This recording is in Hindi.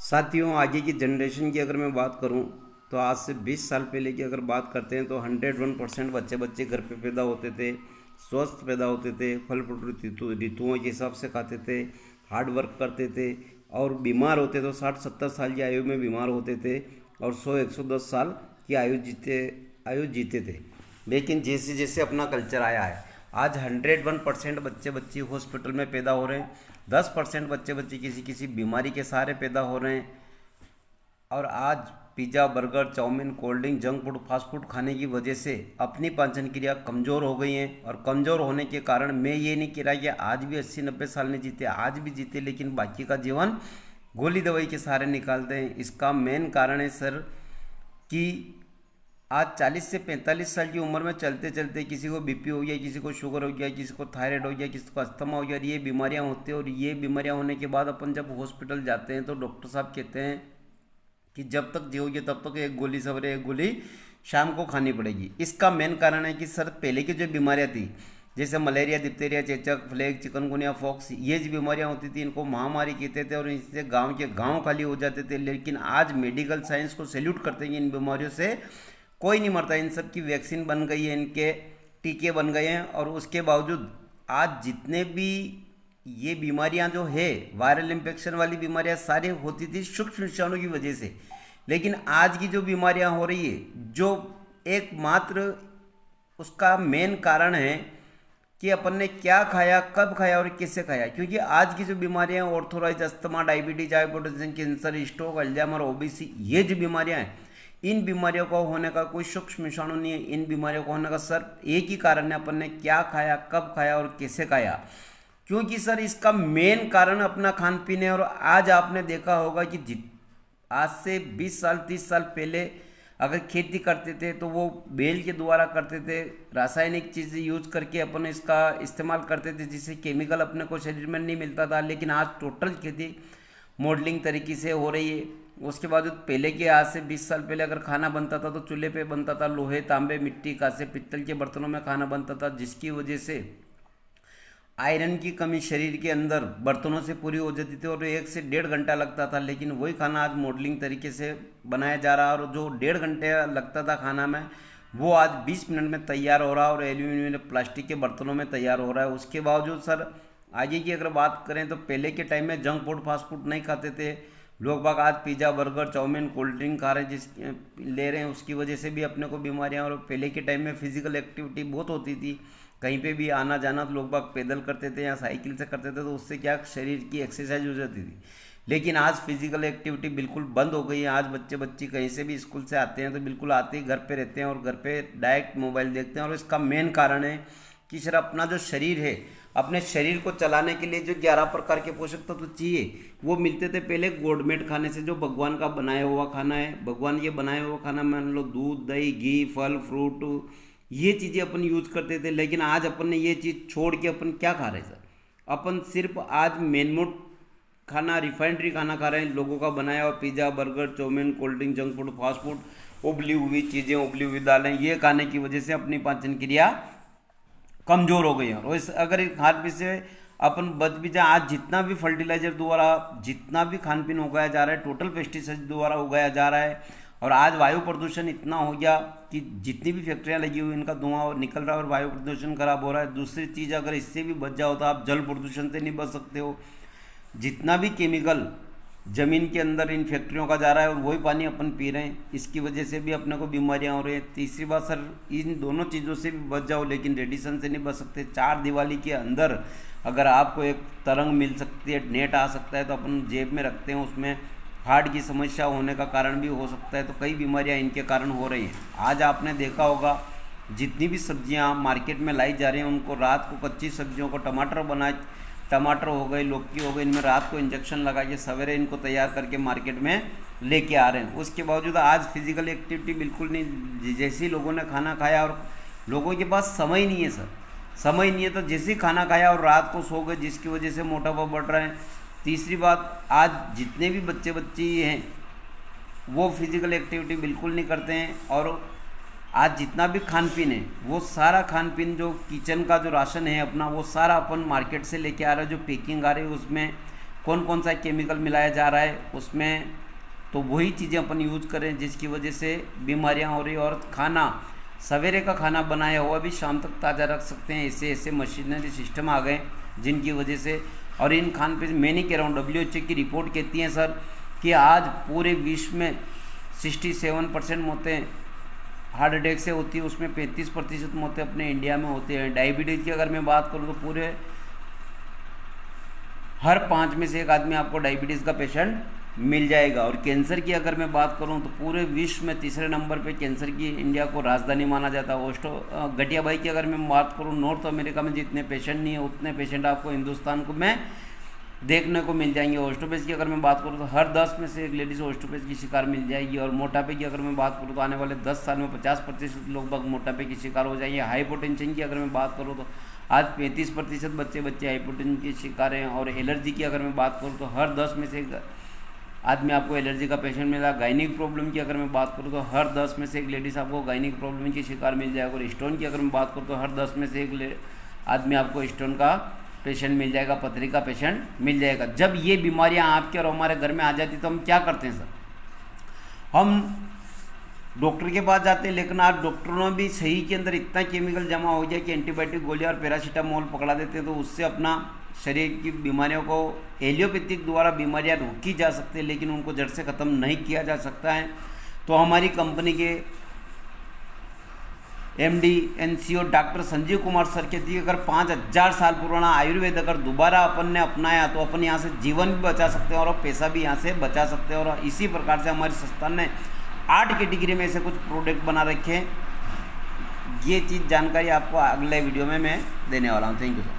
साथियों, आगे की जनरेशन की अगर मैं बात करूं तो आज से 20 साल पहले की अगर बात करते हैं तो 101% बच्चे घर पे पैदा होते थे, स्वस्थ पैदा होते थे, फल फ्रूट ऋतुओं के हिसाब से खाते थे, हार्ड वर्क करते थे और बीमार होते तो 60-70 साल की आयु में बीमार होते थे और 100-110 साल की आयु जीते थे। लेकिन जैसे जैसे अपना कल्चर आया है, आज 101% बच्चे बच्चे हॉस्पिटल में पैदा हो रहे हैं, 10% बच्चे बच्चे किसी किसी बीमारी के सहारे पैदा हो रहे हैं। और आज pizza, burger, chowmein, cold drink, junk food, fast food खाने की वजह से अपनी पाचन क्रिया कमज़ोर हो गई है। और कमज़ोर होने के कारण मैं ये नहीं कह रहा कि आज भी 80-90 साल नहीं जीते, आज भी जीते, लेकिन बाकी का जीवन गोली दवाई के सहारे निकालते हैं। इसका मेन कारण है सर कि आज 40 से 45 साल की उम्र में चलते चलते किसी को बीपी हो गया, किसी को शुगर हो गया, किसी को थायराइड हो गया, किसी को अस्थमा हो गया, और ये बीमारियां होती हैं। और ये बीमारियां होने के बाद अपन जब हॉस्पिटल जाते हैं तो डॉक्टर साहब कहते हैं कि जब तक जियोगे तब तक एक गोली सवेरे एक गोली शाम को खानी पड़ेगी। इसका मेन कारण है कि सर पहले की जो बीमारियां थी, जैसे मलेरिया, डिप्थीरिया, चेचक, प्लेग, चिकनगुनिया, फॉक्स, ये जो बीमारियां होती थी इनको महामारी कहते थे और इससे गांव के गांव खाली हो जाते थे। लेकिन आज मेडिकल साइंस को सैल्यूट करते हैं, इन बीमारियों से कोई नहीं मरता। इन सब की वैक्सीन बन गई है, इनके टीके बन गए हैं। और उसके बावजूद आज जितने भी ये बीमारियां जो है, वायरल इन्फेक्शन वाली बीमारियां सारी होती थी सूक्ष्म विषाणु की वजह से। लेकिन आज की जो बीमारियां हो रही है, जो एकमात्र उसका मेन कारण है कि अपन ने क्या खाया, कब खाया और कैसे खाया। क्योंकि आज की जो बीमारियां, arthritis, asthma, diabetes, hypertension, cancer, stroke, Alzheimer, obesity, ये जो बीमारियां हैं, इन बीमारियों को होने का कोई सूक्ष्म विषाणु नहीं है। इन बीमारियों को होने का सर एक ही कारण है, अपन ने क्या खाया, कब खाया और कैसे खाया। क्योंकि सर इसका मेन कारण अपना खान पीन है। और आज आपने देखा होगा कि आज से 20 साल 30 साल पहले अगर खेती करते थे तो वो बैल के द्वारा करते थे, रासायनिक चीज़ें यूज करके अपन इसका इस्तेमाल करते थे, जिससे केमिकल अपने को शरीर में नहीं मिलता था। लेकिन आज टोटल खेती मॉडलिंग तरीके से हो रही है। उसके बाद पहले के आज से 20 साल पहले अगर खाना बनता था तो चूल्हे पे बनता था, लोहे, तांबे, मिट्टी, कांसे, पित्तल के बर्तनों में खाना बनता था, जिसकी वजह से आयरन की कमी शरीर के अंदर बर्तनों से पूरी हो जाती थी और 1 से 1.5 घंटा लगता था। लेकिन वही खाना आज मॉडलिंग तरीके से बनाया जा रहा है और जो 1.5 घंटे लगता था खाना में, वो आज 20 मिनट में तैयार हो रहा है और एल्यूमिनियम, प्लास्टिक के बर्तनों में तैयार हो रहा है। उसके बावजूद सर आगे की अगर बात करें तो पहले के टाइम में जंक फूड, फास्ट फूड नहीं खाते थे लोग बाग। आज pizza, burger, chowmein, cold drink खा रहे हैं, ले रहे हैं, उसकी वजह से भी अपने को बीमारियां। और पहले के टाइम में फिजिकल एक्टिविटी बहुत होती थी, कहीं पे भी आना जाना तो लोग बाग पैदल करते थे या साइकिल से करते थे, तो उससे क्या शरीर की एक्सरसाइज हो जाती थी। लेकिन आज फिजिकल एक्टिविटी बिल्कुल बंद हो गई है। आज बच्चे बच्ची कहीं से भी स्कूल से आते हैं तो बिल्कुल आते ही घर पे रहते हैं और घर पे डायरेक्ट मोबाइल देखते हैं। और इसका मेन कारण है कि सर अपना जो शरीर है, अपने शरीर को चलाने के लिए जो 11 प्रकार के पोषक तत्व तो चाहिए वो मिलते थे पहले गॉडमेड खाने से, जो भगवान का बनाया हुआ खाना है। भगवान के बनाया हुआ खाना मान लो दूध, दही, घी, फल फ्रूट, ये चीज़ें अपन यूज करते थे। लेकिन आज अपन ने ये चीज़ छोड़ के अपन क्या खा रहे हैं सर? अपन सिर्फ आज मेनमोट खाना, रिफाइनरी खाना खा रहे हैं, लोगों का बनाया हुआ pizza, burger, chowmein, cold drink, junk food, fast food, उबली हुई चीज़ें, उबली हुई दालें, ये खाने की वजह से अपनी पाचन क्रिया कमज़ोर हो गई है। और इस अगर इस खाद पीन से अपन बच भी जाए, आज जितना भी फर्टिलाइजर द्वारा जितना भी खान पीन उगाया जा रहा है, टोटल पेस्टिसाइड द्वारा उगाया जा रहा है। और आज वायु प्रदूषण इतना हो गया कि जितनी भी फैक्ट्रियाँ लगी हुई इनका धुआं निकल रहा है और वायु प्रदूषण खराब हो रहा है। दूसरी चीज़, अगर इससे भी बच जाओ तो आप जल प्रदूषण से नहीं बच सकते हो। जितना भी केमिकल ज़मीन के अंदर इन फैक्ट्रियों का जा रहा है और वही पानी अपन पी रहे हैं, इसकी वजह से भी अपने को बीमारियां हो रही हैं। तीसरी बात सर, इन दोनों चीज़ों से भी बच जाओ लेकिन रेडिएशन से नहीं बच सकते। 4 दीवारी के अंदर अगर आपको एक तरंग मिल सकती है, नेट आ सकता है, तो अपन जेब में रखते हैं, उसमें हार्ट की समस्या होने का कारण भी हो सकता है। तो कई बीमारियाँ इनके कारण हो रही हैं। आज आपने देखा होगा जितनी भी सब्जियाँ मार्केट में लाई जा रही हैं, उनको रात को कच्ची सब्जियों को टमाटर हो गए, लौकी हो गई, इनमें रात को इंजेक्शन लगा के सवेरे इनको तैयार करके मार्केट में लेके आ रहे हैं। उसके बावजूद आज फिजिकल एक्टिविटी बिल्कुल नहीं। जैसे ही लोगों ने खाना खाया और लोगों के पास समय नहीं है सर, समय नहीं है, तो जैसे ही खाना खाया और रात को सो गए, जिसकी वजह से मोटापा बढ़ रहा है। तीसरी बात, आज जितने भी बच्चे बच्ची हैं वो फिजिकल एक्टिविटी बिल्कुल नहीं करते हैं। और आज जितना भी खान पीन है वो सारा खान पीन, जो किचन का जो राशन है अपना, वो सारा अपन मार्केट से लेके आ रहे हैं। जो पैकिंग आ रही है उसमें कौन कौन सा केमिकल मिलाया जा रहा है उसमें, तो वही चीज़ें अपन यूज करें जिसकी वजह से बीमारियां हो रही। और खाना, सवेरे का खाना बनाया हुआ भी शाम तक ताज़ा रख सकते हैं। ऐसे ऐसे मशीनरी सिस्टम आ गए जिनकी वजह से। और इन खान पे मैं नहीं कह रहा हूँ, WHO की रिपोर्ट कहती है सर कि आज पूरे विश्व में 67% मौतें हार्ट अटैक से होती है, उसमें 35% मौतें अपने इंडिया में होती हैं। डायबिटीज़ की अगर मैं बात करूँ तो पूरे हर 5 में से एक आदमी आपको डायबिटीज़ का पेशेंट मिल जाएगा। और कैंसर की अगर मैं बात करूं तो पूरे विश्व में तीसरे नंबर पे कैंसर की इंडिया को राजधानी माना जाता है। गठियाबाई की अगर मैं बात करूं, नॉर्थ अमेरिका में जितने पेशेंट नहीं है उतने पेशेंट आपको हिंदुस्तान को में देखने को मिल जाएंगे। ऑस्टोपेज की अगर मैं बात करूं तो हर 10 में से एक लेडीज ऑस्टोपेज की शिकार मिल जाएगी। और मोटापे की अगर मैं बात करूं तो आने वाले 10 साल में 50% लोग बाग मोटापे की शिकार हो जाएंगे। हाइपोटेंशन की अगर मैं बात करूं तो आज 35% बच्चे हाइपोटेंशन के शिकार हैं। और एलर्जी की अगर मैं बात करूं तो हर 10 में से एक आदमी आपको एलर्जी का पेशेंट मिला। गायनिक प्रॉब्लम की अगर मैं बात करूं तो हर 10 में से एक लेडीज़ आपको गायनिक प्रॉब्लम की शिकार मिल जाएगा। और स्टोन की अगर मैं बात करूं तो हर 10 में से एक आदमी आपको स्टोन का पेशेंट मिल जाएगा, पथरी का पेशेंट मिल जाएगा। जब ये बीमारियां आपके और हमारे घर में आ जाती तो हम क्या करते हैं सर? हम डॉक्टर के पास जाते हैं, लेकिन आज डॉक्टरों ने भी सही के अंदर इतना केमिकल जमा हो गया कि एंटीबायोटिक गोली और पैरासीटामोल पकड़ा देते हैं। तो उससे अपना शरीर की बीमारियों को एलियोपैथिक द्वारा बीमारियां रोकी जा सकती है, लेकिन उनको जड़ से ख़त्म नहीं किया जा सकता है। तो हमारी कंपनी के MD NCO doctor Sanjeev Kumar sir कहती है अगर 5000 साल पुराना आयुर्वेद अगर दोबारा अपन ने अपनाया तो अपन यहाँ से जीवन भी बचा सकते हैं और पैसा भी यहाँ से बचा सकते हैं। और इसी प्रकार से हमारे संस्थान ने 8 कैटेगरी में ऐसे कुछ प्रोडक्ट बना रखे हैं। ये चीज़ जानकारी आपको अगले वीडियो में मैं देने वाला हूँ। Thank you sir.